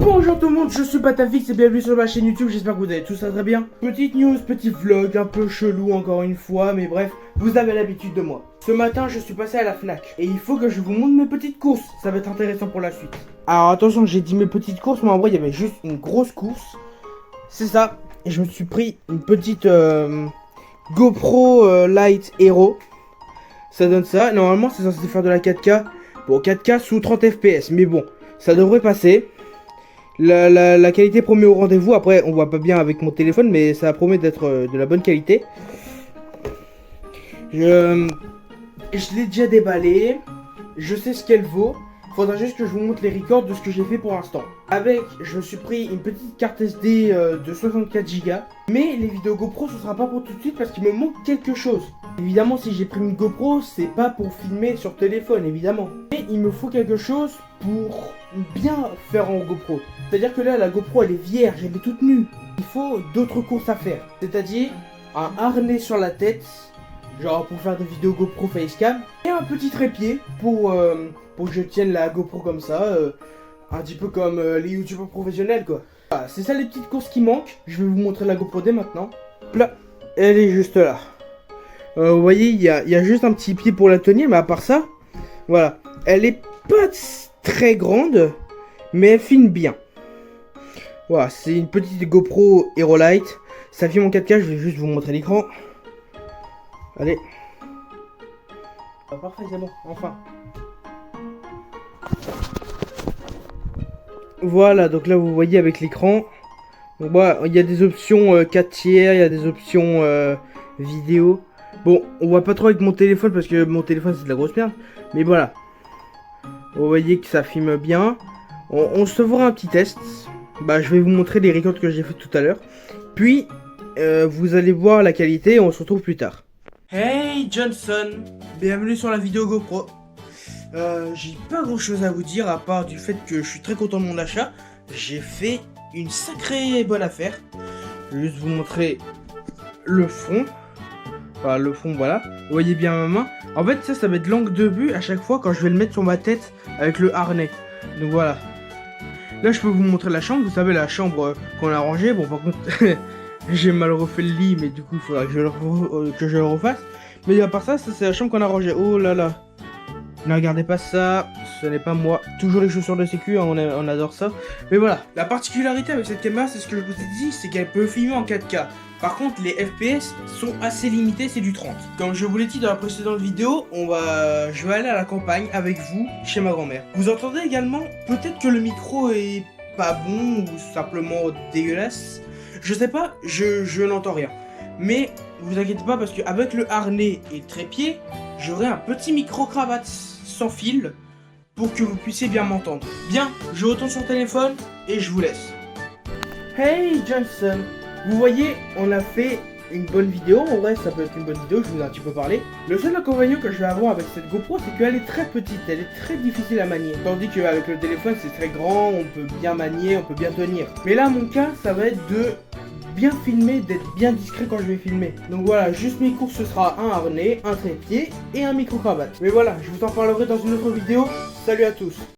Bonjour tout le monde, je suis Patafix et bienvenue sur ma chaîne YouTube, j'espère que vous allez tous très bien. Petite news, petit vlog, un peu chelou encore une fois, mais bref, vous avez l'habitude de moi. Ce matin, je suis passé à la Fnac et il faut que je vous montre mes petites courses, ça va être intéressant pour la suite. Alors attention, j'ai dit mes petites courses, mais en vrai, il y avait juste une grosse course. C'est ça, et je me suis pris une petite GoPro Lite Hero. Ça donne ça, normalement c'est censé faire de la 4K. Bon, 4K sous 30 FPS, mais bon, ça devrait passer. La qualité promet au rendez-vous. Après, on voit pas bien avec mon téléphone, mais ça promet d'être de la bonne qualité. Je l'ai déjà déballé. Je sais ce qu'elle vaut. Faudra juste que je vous montre les records de ce que j'ai fait pour l'instant. Avec, je me suis pris une petite carte SD de 64 Go. Mais les vidéos GoPro, ce sera pas pour tout de suite parce qu'il me manque quelque chose. Évidemment, si j'ai pris une GoPro, c'est pas pour filmer sur téléphone, évidemment. Mais il me faut quelque chose pour bien faire en GoPro. C'est-à-dire que là, la GoPro, elle est vierge, elle est toute nue. Il faut d'autres courses à faire. C'est-à-dire un harnais sur la tête, genre pour faire des vidéos GoPro Facecam. Et un petit trépied pour que je tienne la GoPro comme ça. Un petit peu comme les youtubeurs professionnels, quoi. Voilà, c'est ça les petites courses qui manquent. Je vais vous montrer la GoPro dès maintenant. Là, elle est juste là. Vous voyez, il y a juste un petit pied pour la tenir, mais à part ça, voilà. Elle est pas très grande, mais elle filme bien. Voilà, c'est une petite GoPro Hero Lite. Ça filme en 4K, je vais juste vous montrer l'écran. Allez. Ah, parfait, c'est bon, enfin. Voilà, donc là vous voyez avec l'écran. Donc voilà, il y a des options 4 tiers, il y a des options vidéo. Bon, on voit pas trop avec mon téléphone parce que mon téléphone c'est de la grosse merde. Mais voilà. Vous voyez que ça filme bien. On se fera un petit test. Bah, je vais vous montrer les records que j'ai fait tout à l'heure. Puis, vous allez voir la qualité et on se retrouve plus tard. Hey Johnson, bienvenue sur la vidéo GoPro. J'ai pas grand chose à vous dire à part du fait que je suis très content de mon achat. J'ai fait une sacrée bonne affaire. Je vais juste vous montrer le fond. Enfin, le fond, voilà. Vous voyez bien ma main. En fait, ça va être l'angle de vue à chaque fois quand je vais le mettre sur ma tête avec le harnais. Donc voilà. Là, je peux vous montrer la chambre. Vous savez, la chambre qu'on a rangée. Bon, par contre, j'ai mal refait le lit, mais du coup, il faudra que je le refasse. Mais à part ça, c'est la chambre qu'on a rangée. Oh là là. Ne regardez pas ça, ce n'est pas moi. Toujours les chaussures de sécu, hein, on adore ça. Mais voilà, la particularité avec cette caméra, c'est ce que je vous ai dit, c'est qu'elle peut filmer en 4K. Par contre, les FPS sont assez limités, c'est du 30. Comme je vous l'ai dit dans la précédente vidéo, je vais aller à la campagne avec vous, chez ma grand-mère. Vous entendez également, peut-être que le micro est pas bon ou simplement dégueulasse. Je sais pas, je n'entends rien. Mais vous inquiétez pas parce qu'avec le harnais et le trépied, j'aurai un petit micro-cravate sans fil pour que vous puissiez bien m'entendre. Bien, je retourne sur le téléphone et je vous laisse. Hey Johnson, vous voyez, on a fait une bonne vidéo. En vrai, ça peut être une bonne vidéo, je vous ai un petit peu parlé. Le seul inconvénient que je vais avoir avec cette GoPro, c'est qu'elle est très petite, elle est très difficile à manier. Tandis qu'avec le téléphone, c'est très grand, on peut bien manier, on peut bien tenir. Mais là, mon cas, ça va être de bien filmer, d'être bien discret quand je vais filmer. Donc voilà, juste mes courses, ce sera un harnais, un trépied et un micro-cravate. Mais voilà, je vous en parlerai dans une autre vidéo. Salut à tous.